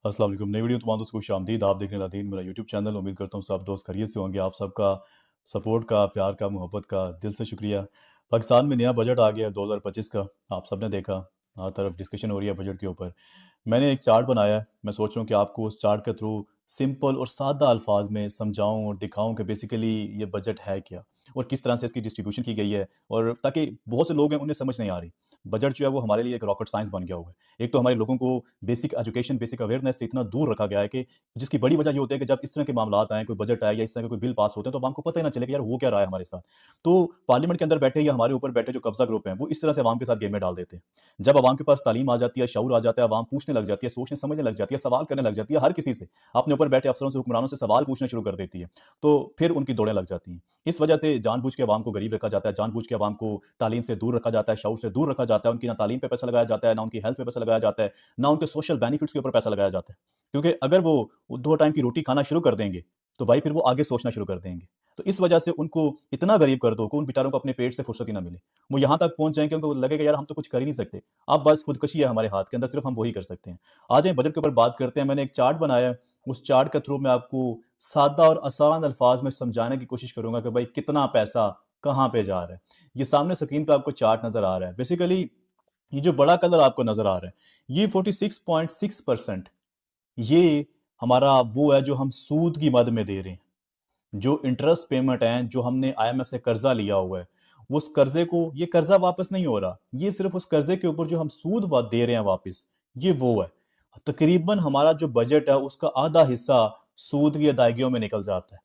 अस्सलाम वालेकुम। नई वीडियो तमाम दोस्तों को खुशामदीद। आप देख रहे हैं लादीन मेरा यूट्यूब चैनल। उम्मीद करता हूँ सब दोस्त खैरियत से होंगे। आप सबका सपोर्ट का, प्यार का, मोहब्बत का दिल से शुक्रिया। पाकिस्तान में नया बजट आ गया है 2025 का। आप सबने देखा, हर तरफ डिस्कशन हो रही है बजट के ऊपर। मैंने एक चार्ट बनाया है। मैं सोच रहा हूँ कि आपको उस चार्ट के थ्रू सिंपल और सादा अल्फाज में समझाऊँ और दिखाऊँ कि बेसिकली ये बजट है क्या और किस तरह से इसकी डिस्ट्रीब्यूशन की गई है, और ताकि बहुत से लोग हैं उन्हें समझ नहीं आ रही। बजट जो है वो हमारे लिए एक रॉकेट साइंस बन गया हुआ है। एक तो हमारे लोगों को बेसिक एजुकेशन, बेसिक अवेयरनेस से इतना दूर रखा गया है कि जिसकी बड़ी वजह ये होती है कि जब इस तरह के मामलात आएँ, कोई बजट आए या इस तरह के कोई बिल पास होते हैं, तो अवाम को पता ही ना चले कि यार हो क्या रहा है हमारे साथ। तो पार्लियामेंट के अंदर बैठे या हमारे ऊपर बैठे जो कब्ज़ा ग्रुप हैं, वो इस तरह से अवाम के साथ गेम में डाल देते हैं। जब अवाम के पास तालीम आ जाती है, शऊर आ जाता है, अवाम पूछने लग जाती है, सोचने समझने लग जाती है, सवाल करने लग जाती है हर किसी से, अपने ऊपर बैठे अफसरों से, हुक्मरानों से सवाल पूछना शुरू कर देती है, तो फिर उनकी दौड़ें लग जाती हैं। इस वजह से जानबूझ के अवाम को गरीब रखा जाता है, जानबूझ के अवाम को तालीम से दूर रखा जाता है, शऊर से दूर रखा जाता है, उनकी ना तालीम पे पैसा लगाया जाता है, ना उनकी हेल्थ पे पैसा लगाया जाता है, ना उनके सोशल बेनिफिट्स के ऊपर पैसा लगाया जाता है। क्योंकि अगर वो 2 टाइम की रोटी खाना शुरू कर देंगे, तो भाई फिर वो आगे सोचना शुरू कर देंगे। तो इस वजह से उनको इतना गरीब कर दो कि उन बेचारों को अपने पेट से फुर्सत ही ना मिले। वो यहाँ तक पहुँच जाएँ कि उनको लगेगा यार हम तो कुछ कर ही नहीं सकते। अब बस खुदकुशी है हमारे हाथ के अंदर, सिर्फ़ हम वही कर सकते हैं। आ जाएँ बजट के ऊपर बात करते हैं। मैंने एक चार्ट बनाया है, उस चार्ट के थ्रू मैं आपको सादा और आसान अल्फाज में समझाने की कोशिश करूँगा कि भाई कितना पैसा कहाँ पे जा रहा है। ये सामने स्क्रीन पे आपको चार्ट नज़र आ रहा है। बेसिकली ये जो बड़ा कलर आपको नज़र आ रहा है, ये 46.6% ये हमारा वो है जो हम सूद की मद में दे रहे हैं। जो इंटरेस्ट पेमेंट है, जो हमने आईएमएफ से कर्जा लिया हुआ है, उस कर्जे को, ये कर्जा वापस नहीं हो रहा, ये सिर्फ उस कर्जे के ऊपर जो हम सूद दे रहे हैं वापस, ये वो है। तकरीबन हमारा जो बजट है उसका आधा हिस्सा सूद की अदायगियों में निकल जाता है।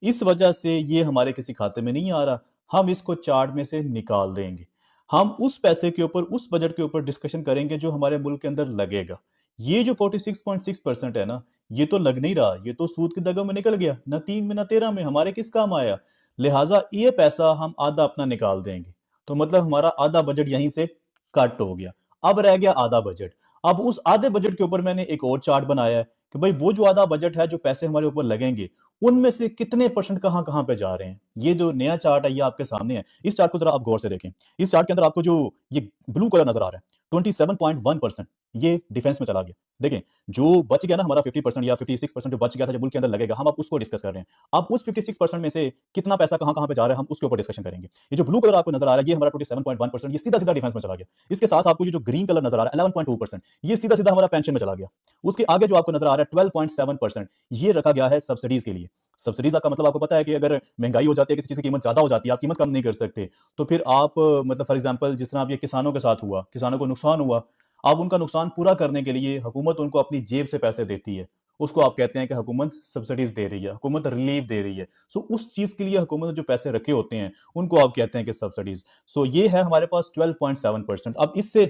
इस वजह से ये हमारे किसी खाते में नहीं आ रहा। हम इसको चार्ट में से निकाल देंगे। हम उस पैसे के ऊपर, उस बजट के ऊपर डिस्कशन करेंगे जो हमारे मुल्क के अंदर लगेगा। ये जो 46.6% है ना, ये तो लग नहीं रहा, ये तो सूद की दगों में निकल गया, ना 3 में ना 13 में, हमारे किस काम आया? लिहाजा ये पैसा हम आधा अपना निकाल देंगे। तो मतलब हमारा आधा बजट यहीं से कट हो गया। अब रह गया आधा बजट। अब उस आधे बजट के ऊपर मैंने एक और चार्ट बनाया है कि भाई वो जो आधा बजट है, जो पैसे हमारे ऊपर लगेंगे, उनमें से कितने परसेंट कहाँ-कहाँ पे जा रहे हैं। ये जो नया चार्ट है, ये आपके सामने है। इस चार्ट को ज़रा आप गौर से देखें। इस चार्ट के अंदर आपको जो ये ब्लू कलर नज़र आ रहा है, 27.1% ये डिफेंस में चला गया। देखें, जो बच गया ना हमारा 50% या 56% जो बच गया था, जो मुल्क के अंदर लगेगा, हम अब उसको डिस्कस कर रहे हैं। अब उस 56% में से कितना पैसा कहाँ-कहाँ पे जा रहा है, हम उसके ऊपर डिस्कशन करेंगे। ये जो ब्लू कलर आपको नज़र आ रहा है, ये हमारा 27.1% ये सीधा-सीधा डिफेंस में चला गया। इसके साथ आपको ये जो ग्रीन कलर नज़र आ रहा है 11.2%, ये सीधा-सीधा हमारा पेंशन में चला गया। उसके आगे जो आपको नज़र आ रहा है 12.7%, ये रखा गया है सब्सिडीज़ के लिए। सब्सिडीज़ का मतलब आपको पता है कि अगर महँगाई हो जाती है, किसी चीज़ की कीमत ज़्यादा हो जाती है, आप कीमत कम नहीं कर सकते, तो फिर आप मतलब फॉर एग्ज़ाम्पल जिस तरह अब ये किसानों के साथ हुआ, किसानों को नुकसान हुआ, अब उनका नुकसान पूरा करने के लिए हुकूमत उनको अपनी जेब से पैसे देती है। उसको आप कहते हैं कि हुकूमत सब्सिडीज़ दे रही है, हुकूमत रिलीफ़ दे रही है। सो उस चीज़ के लिए हुकूमत ने जो पैसे रखे होते हैं, उनको आप कहते हैं कि सब्सिडीज़। सो ये है हमारे पास 12.7%। अब इससे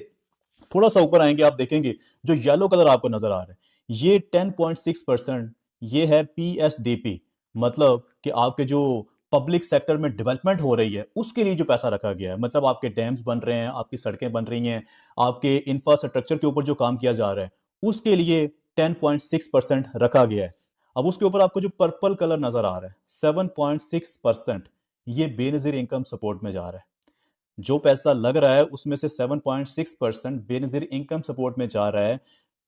थोड़ा-सा ऊपर आएँगे, आप देखेंगे जो येलो कलर आपको नज़र आ रहा है, ये 10.6% ये है पीएसडीपी। मतलब कि आपके जो पब्लिक सेक्टर में डेवलपमेंट हो रही है, उसके लिए जो पैसा रखा गया है। मतलब आपके डैम्स बन रहे हैं, आपकी सड़कें बन रही हैं, आपके इंफ्रास्ट्रक्चर के ऊपर जो काम किया जा रहा है, उसके लिए 10.6% रखा गया है। अब उसके ऊपर आपको जो पर्पल कलर नज़र आ रहा है, 7.6% ये बेनज़ीर इनकम सपोर्ट में जा रहा है। जो पैसा लग रहा है उसमें से 7.6% बेनज़ीर इनकम सपोर्ट में जा रहा है।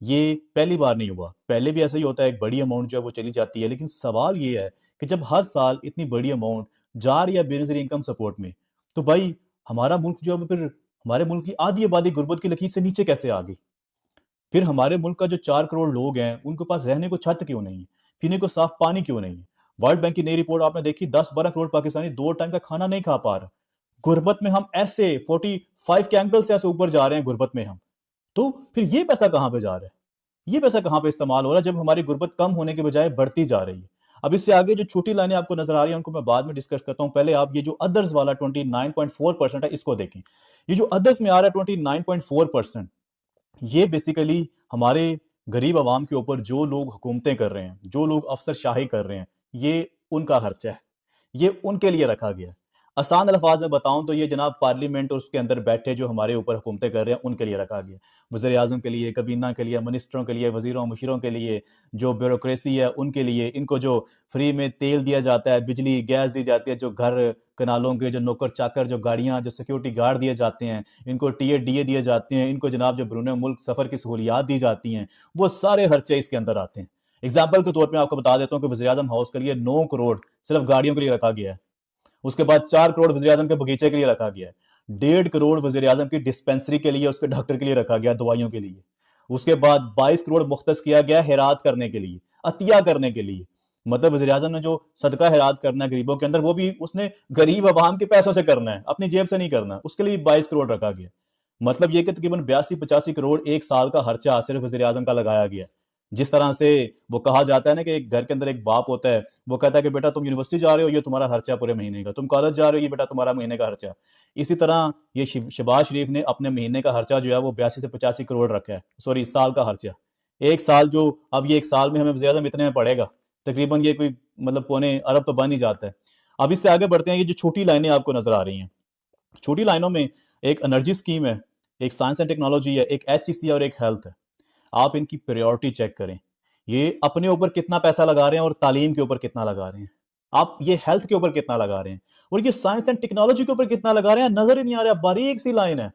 ये पहली बार नहीं हुआ, पहले भी ऐसा ही होता है, एक बड़ी अमाउंट जो है वो चली जाती है। लेकिन सवाल ये है कि जब हर साल इतनी बड़ी अमाउंट जा रही है बेनज़ीर इनकम सपोर्ट में, तो भाई हमारा मुल्क जो है वो फिर, हमारे मुल्क की आधी आबादी गुर्बत की लकीर से नीचे कैसे आ गई? फिर हमारे मुल्क का जो 4 करोड़ लोग हैं, उनके पास रहने को छत क्यों नहीं है? पीने को साफ पानी क्यों नहीं है? वर्ल्ड बैंक की नई रिपोर्ट आपने देखी, 10-12 करोड़ पाकिस्तानी 2 टाइम का खाना नहीं खा पा रहा। गुर्बत में हम ऐसे 45 के एंगल से ऐसे ऊपर जा रहे हैं गुर्बत में हम। तो फिर ये पैसा कहाँ पे जा रहा है? ये पैसा कहाँ पे इस्तेमाल हो रहा है जब हमारी गुर्बत कम होने के बजाय बढ़ती जा रही है? अब इससे आगे जो छोटी लाइनें आपको नज़र आ रही हैं, उनको मैं बाद में डिस्कस करता हूँ। पहले आप ये जो अदर्स वाला 29.4% है, इसको देखें। ये जो अदर्स में आ रहा है 29.4%, ये बेसिकली हमारे गरीब आवाम के ऊपर जो लोग हुकूमतें कर रहे हैं, जो लोग अफसरशाही कर रहे हैं, ये उनका खर्चा है। ये उनके लिए रखा गया है। आसान अल्फाज में बताऊं तो ये जनाब पार्लियामेंट और उसके अंदर बैठे जो हमारे ऊपर हुकूमतें कर रहे हैं, उनके लिए रखा गया है। वज़ीर आज़म के लिए, काबीना के लिए, मिनिस्टरों के लिए, वज़ीरों मुशीरों के लिए, जो ब्यूरोक्रेसी है उनके लिए, इनको जो फ्री में तेल दिया जाता है, बिजली, गैस दी जाती है, जो घर कनालों के जो नौकर चाकर, जो गाड़ियां, जो सिक्योरिटी गार्ड दिए जाते हैं, इनको टीए डीए दिए जाते हैं, इनको जनाब जो बैरून मुल्क सफ़र की सहूलियात दी जाती हैं, वो सारे खर्चे इसके अंदर आते हैं। एग्जाम्पल के तौर पर आपको बता देता हूँ कि वज़ीर-ए-आज़म हाउस के लिए 9 करोड़ सिर्फ गाड़ियों के लिए रखा गया है। उसके बाद 4 करोड़ वज़ीर-ए-आज़म के बगीचे के लिए रखा गया है। 1.5 करोड़ वज़ीर-ए-आज़म की डिस्पेंसरी के लिए, उसके डॉक्टर के लिए रखा गया, दवाइयों के लिए। उसके बाद 22 करोड़ मुख्तस किया गया हैरात करने के लिए, अतिया करने के लिए। मतलब वज़ीर-ए-आज़म ने जो सदका हैरात करना है गरीबों के अंदर, वो भी उसने गरीब अवाम के पैसों से करना है, अपनी जेब से नहीं करना। उसके लिए 22 करोड़ रखा गया। मतलब ये कि तकरीबन 82-85 करोड़ एक साल का खर्चा सिर्फ वज़ीर-ए-आज़म का लगाया गया है। जिस तरह से वो कहा जाता है ना कि एक घर के अंदर एक बाप होता है, वो कहता है कि बेटा तुम यूनिवर्सिटी जा रहे हो, ये तुम्हारा खर्चा पूरे महीने का, तुम कॉलेज जा रहे हो, ये बेटा तुम्हारा महीने का खर्चा। इसी तरह ये शहबाज शरीफ ने अपने महीने का खर्चा जो है वो 82 से 85 करोड़ रखा है, सॉरी साल का खर्चा। एक साल जो, अब ये एक साल में हमें वज़ीर-ए-आज़म इतने में पड़ेगा, तकरीबन ये कोई मतलब पौने अरब तो बन ही जाता है। अब इससे आगे बढ़ते हैं। ये जो छोटी लाइनें आपको नजर आ रही हैं, छोटी लाइनों में एक एनर्जी स्कीम है, एक साइंस एंड टेक्नोलॉजी है, एक एचईसी है और एक हेल्थ है। आप इनकी प्रायोरिटी चेक करें, ये अपने ऊपर कितना पैसा लगा रहे हैं और तालीम के ऊपर कितना लगा रहे हैं। आप ये हेल्थ के ऊपर कितना लगा रहे हैं और ये साइंस एंड टेक्नोलॉजी के ऊपर कितना लगा रहे हैं, नजर ही नहीं आ रहा। बारीक सी लाइन है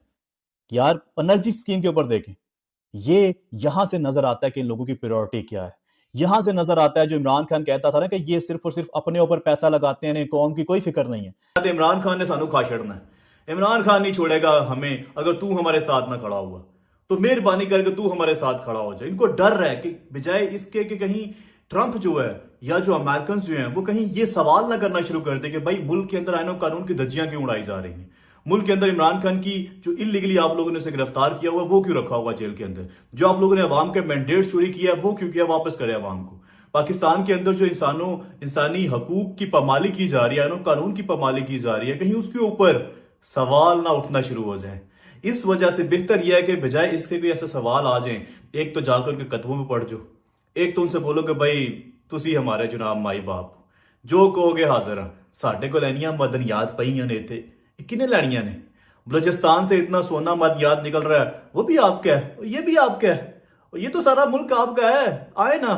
यार। एनर्जी स्कीम के ऊपर देखें, ये यहां से नजर आता है कि इन लोगों की प्रायोरिटी क्या है। यहां से नजर आता है जो इमरान खान कहता था ना कि ये सिर्फ और सिर्फ अपने ऊपर पैसा लगाते हैं, कौम की कोई फिक्र नहीं है। इमरान खान ने सानू खा छड़ना है, इमरान खान नहीं छोड़ेगा हमें अगर तू हमारे साथ ना खड़ा हुआ तो मेहरबानी करके तू हमारे साथ खड़ा हो जाए। इनको डर है कि बजाय इसके कि कहीं ट्रंप जो है या जो अमेरिकन जो हैं वो कहीं ये सवाल ना करना शुरू कर दे कि भाई मुल्क के अंदर आईनो कानून की धज्जियां क्यों उड़ाई जा रही हैं, मुल्क के अंदर इमरान खान की जो इलीगली आप लोगों ने उसे गिरफ्तार किया हुआ वो क्यों रखा हुआ जेल के अंदर, जो आप लोगों ने अवाम के मैंडेट चोरी किया वो क्यों किया, वापस करें अवाम को। पाकिस्तान के अंदर जो इंसानी हकूक की पामाली की जा रही है, कानून की पामाली की जा रही है, कहीं उसके ऊपर सवाल ना उठना शुरू हो जाए। इस वजह से बेहतर यह है कि बजाय इसके भी ऐसे सवाल आ जाएं, एक तो जाकर उनके कदमों में पड़ जाओ, एक तो उनसे बोलो कि भाई तुसी हमारे जनाब माई बाप जो कहोगे हाजिर हाँ, साढ़े को लैनियां मदनियात पईयां ने थे, किन्ने लैनियां ने। बलोचिस्तान से इतना सोना मदनियात निकल रहा है, वो भी आपका है, ये भी आपका है, ये तो सारा मुल्क आपका है, आए ना।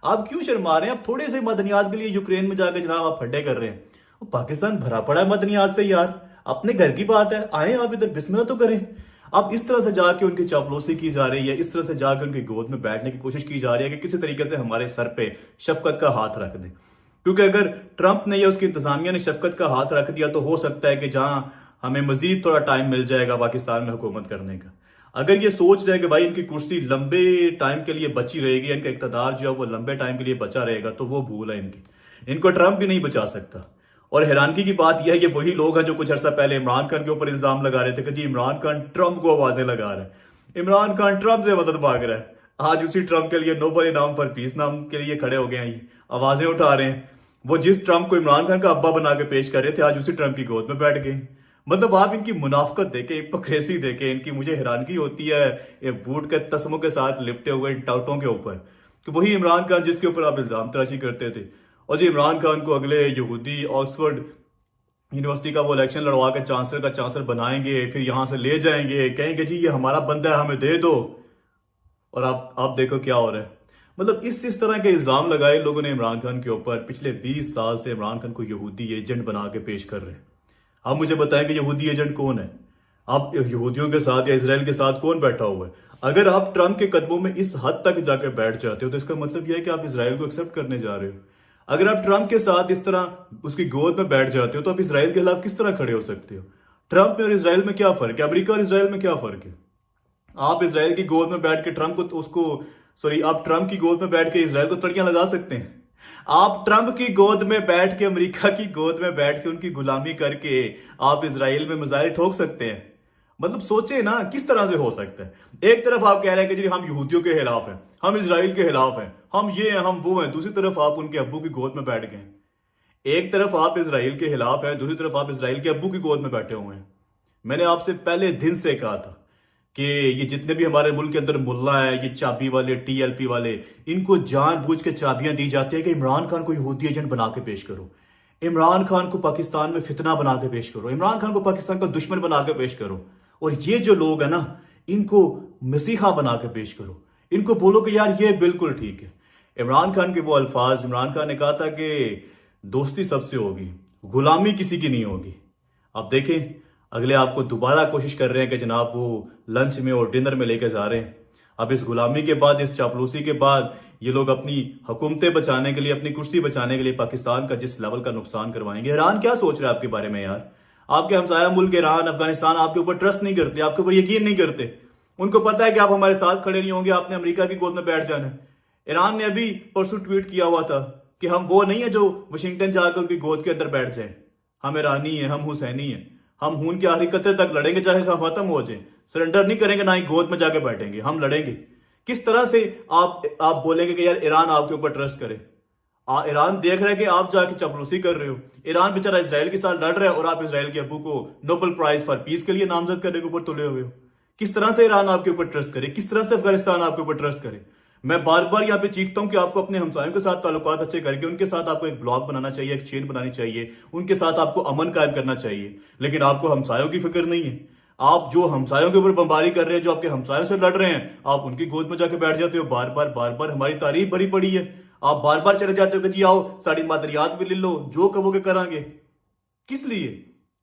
आप क्यों शर्मा रहे हैं? आप थोड़े से मदनियात के लिए यूक्रेन में जाकर जनाब आप फड्डे कर रहे हैं। पाकिस्तान भरा पड़ा है मदनियात से यार, अपने घर की बात है, आए आप इधर बिस्मिल्लाह तो करें। अब इस तरह से जाके उनकी चापलूसी की जा रही है, इस तरह से जाकर उनकी गोद में बैठने की कोशिश की जा रही है कि किसी तरीके से हमारे सर पे शफकत का हाथ रख दें। क्योंकि अगर ट्रंप ने या उसकी इंतजामिया ने शफकत का हाथ रख दिया तो हो सकता है कि जहां हमें मजीद थोड़ा टाइम मिल जाएगा पाकिस्तान में हुकूमत करने का। अगर ये सोच रहे कि भाई इनकी कुर्सी लंबे टाइम के लिए बची रहेगी, इनका इक्तदार जो है वो लंबे टाइम के लिए बचा रहेगा, तो वो भूल है इनकी। इनको ट्रंप भी नहीं बचा सकता। और हैरानगी की बात यह है, ये वही लोग हैं जो कुछ अर्सा पहले इमरान खान के ऊपर इल्जाम लगा रहे थे कि जी इमरान खान ट्रंप को आवाजें लगा रहे हैं, इमरान खान ट्रंप से मदद मांग रहा है। आज उसी ट्रंप के लिए नोबल इनाम फॉर पीस नाम के लिए खड़े हो गए हैं, ये आवाजें उठा रहे हैं। वो जिस ट्रंप को इमरान खान का अब्बा बना के पेश कर रहे थे, आज उसी ट्रंप की गोद में बैठ गए। मतलब आप इनकी मुनाफकत देखे, पखेसी देखे, इनकी मुझे हैरानगी होती है ये बूट के तस्मों के साथ लिपटे हुए इन टाउटों के ऊपर कि वही इमरान खान जिसके ऊपर आप इल्जाम तराशी करते थे, और जी इमरान खान को अगले यहूदी ऑक्सफोर्ड यूनिवर्सिटी का वो इलेक्शन लड़वा के चांसलर का चांसलर बनाएंगे, फिर यहां से ले जाएंगे, कहेंगे जी ये हमारा बंदा है हमें दे दो। और आप देखो क्या हो रहा है। मतलब इस तरह के इल्जाम लगाए लोगों ने इमरान खान के ऊपर। पिछले 20 साल से इमरान खान को यहूदी एजेंट बना के पेश कर रहे हैं। आप मुझे बताएं कि यहूदी एजेंट कौन है? आप यहूदियों के साथ या इसराइल के साथ कौन बैठा हुआ है? अगर आप ट्रंप के कदमों में इस हद तक जाकर बैठ जाते हो तो इसका मतलब यह है कि आप इसराइल को एक्सेप्ट करने जा रहे हो। अगर आप ट्रंप के साथ इस तरह उसकी गोद में बैठ जाते हो तो आप इसराइल के खिलाफ किस तरह खड़े हो सकते हो? ट्रंप में और इसराइल में क्या फर्क है? अमेरिका और इसराइल में क्या फर्क है? आप इसराइल की गोद में बैठ के आप ट्रंप की गोद में बैठ के इसराइल को तड़ियां लगा सकते हैं। आप ट्रंप की गोद में बैठ के, अमेरिका की गोद में बैठ के उनकी गुलामी करके आप इसराइल में मिसाइल ठोक सकते हैं। मतलब सोचे ना किस तरह से हो सकता है। एक तरफ आप कह रहे हैं कि जी हम यहूदियों के खिलाफ हैं, हम इसराइल के खिलाफ हैं, हम ये हैं, हम वो हैं, दूसरी तरफ आप उनके अब्बू की गोद में बैठ गए। एक तरफ आप इसराइल के खिलाफ हैं, दूसरी तरफ आप इसराइल के अब्बू की गोद में बैठे हुए हैं। मैंने आपसे पहले दिन से कहा था कि ये जितने भी हमारे मुल्क के अंदर मुल्ला है, ये चाबी वाले, टीएलपी वाले, इनको जानबूझ के चाबियां दी जाती है कि इमरान खान को यहूदी एजेंट बना के पेश करो, इमरान खान को पाकिस्तान में फितना बना के पेश करो, इमरान खान को पाकिस्तान का दुश्मन बना के पेश करो। और ये जो लोग है ना, इनको मसीहा बना के पेश करो, इनको बोलो कि यार ये बिल्कुल ठीक है। इमरान खान के वो अल्फाज, इमरान खान ने कहा था कि दोस्ती सबसे होगी, गुलामी किसी की नहीं होगी। अब देखें, अगले आपको दोबारा कोशिश कर रहे हैं कि जनाब वो लंच में और डिनर में लेकर जा रहे हैं। अब इस गुलामी के बाद, इस चापलूसी के बाद ये लोग अपनी हुकूमतें बचाने के लिए, अपनी कुर्सी बचाने के लिए पाकिस्तान का जिस लेवल का नुकसान करवाएंगे। ईरान क्या सोच रहा है आपके बारे में यार? आपके हमसाया मुल्क ईरान, अफगानिस्तान आपके ऊपर ट्रस्ट नहीं करते, आपके ऊपर यकीन नहीं करते। उनको पता है कि आप हमारे साथ खड़े नहीं होंगे, आपने अमेरिका की गोद में बैठ जाना है। ईरान ने अभी परसों ट्वीट किया हुआ था कि हम वो नहीं है जो वाशिंगटन जाकर उनकी गोद के अंदर बैठ जाए। हम ईरानी हैं, हम हुसैनी हैं, हम खून के आखिरी कतरे तक लड़ेंगे, चाहे हम खत्म हो जाए। सरेंडर नहीं करेंगे, ना ही गोद में जाके बैठेंगे, हम लड़ेंगे। किस तरह से आप बोलेंगे कि यार ईरान आपके ऊपर ट्रस्ट करे? ईरान देख रहा है कि आप जाके चापलूसी कर रहे हो। ईरान बेचारा इसराइल के साथ लड़ रहा है और आप इसराइल के अबू को नोबेल प्राइज फॉर पीस के लिए नामजद करने के ऊपर तुले हुए हो। किस तरह से ईरान आपके ऊपर ट्रस्ट करे? किस तरह से अफगानिस्तान आपके ऊपर ट्रस्ट करे? मैं बार बार यहाँ पे चीखता हूं कि आपको अपने हमसायों के साथ ताल्लुकात अच्छे करके उनके साथ आपको एक ब्लॉक बनाना चाहिए, एक चेन बनानी चाहिए, उनके साथ आपको अमन कायम करना चाहिए। लेकिन आपको हमसायों की फिक्र नहीं है। आप जो हमसायों के ऊपर बमबारी कर रहे हैं, जो आपके हमसायों से लड़ रहे हैं, आप उनकी गोद में जाके बैठ जाते हो। बार बार हमारी तारीफ भरी पड़ी है, आप बार बार चले जाते हो कि जी आओ साड़ी मादरियात भी ले लो, जो कहोगे करांगे। किस लिए?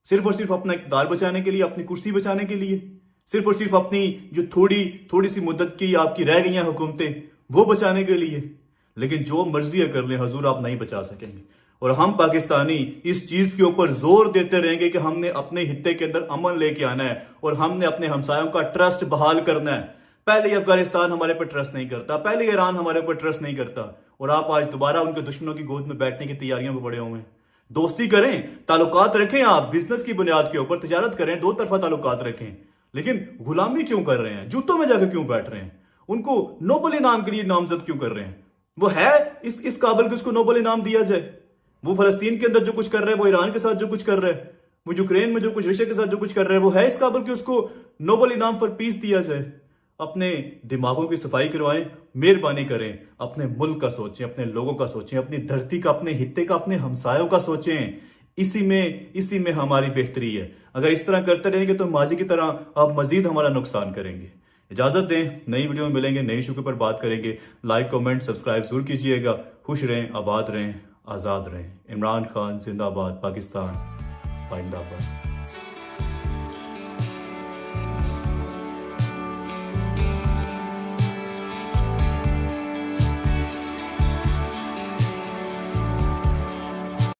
सिर्फ और सिर्फ अपना इक़्तिदार बचाने के लिए, अपनी कुर्सी बचाने के लिए, सिर्फ और सिर्फ अपनी जो थोड़ी सी मुद्दत की आपकी रह गई हैं हुकूमतें, वो बचाने के लिए। लेकिन जो मर्जी है कर लें हजूर, आप नहीं बचा सकेंगे। और हम पाकिस्तानी इस चीज के ऊपर जोर देते रहेंगे कि हमने अपने हित्ते के अंदर अमन लेके आना है और हमने अपने हमसायों का ट्रस्ट बहाल करना है। पहले ही अफगानिस्तान हमारे पर ट्रस्ट नहीं करता, पहले ही ईरान हमारे ऊपर ट्रस्ट नहीं करता, और आप आज दोबारा उनके दुश्मनों की गोद में बैठने की तैयारियों में पड़े हुए हैं। दोस्ती करें, ताल्लुकात रखें, आप बिजनेस की बुनियाद के ऊपर तिजारत करें, दो तरफा ताल्लुकात रखें। लेकिन गुलामी क्यों कर रहे हैं? जूतों में जाकर क्यों बैठ रहे हैं? उनको नोबेल इनाम के लिए नामजद क्यों कर रहे हैं? वो है इस काबिल कि उसको नोबेल इनाम दिया जाए? वो फलस्तीन के अंदर जो कुछ कर रहे हैं, वो ईरान के साथ जो कुछ कर रहे हैं, वो यूक्रेन में जो कुछ रशिया के साथ जो कुछ कर रहे हैं, वो है इस काबिल कि उसको नोबेल इनाम फॉर पीस दिया जाए? अपने दिमागों की सफाई करवाएं, मेहरबानी करें, अपने मुल्क का सोचें, अपने लोगों का सोचें, अपनी धरती का, अपने हित्ते का, अपने हमसायों का सोचें। इसी में हमारी बेहतरी है। अगर इस तरह करते रहेंगे तो माजी की तरह आप मजीद हमारा नुकसान करेंगे। इजाजत दें, नई वीडियो में मिलेंगे, नई शुक्र पर बात करेंगे। लाइक कमेंट सब्सक्राइब जरूर कीजिएगा। खुश रहें, आबाद रहें, आज़ाद रहें। इमरान खान जिंदाबाद, पाकिस्तान जिंदाबाद।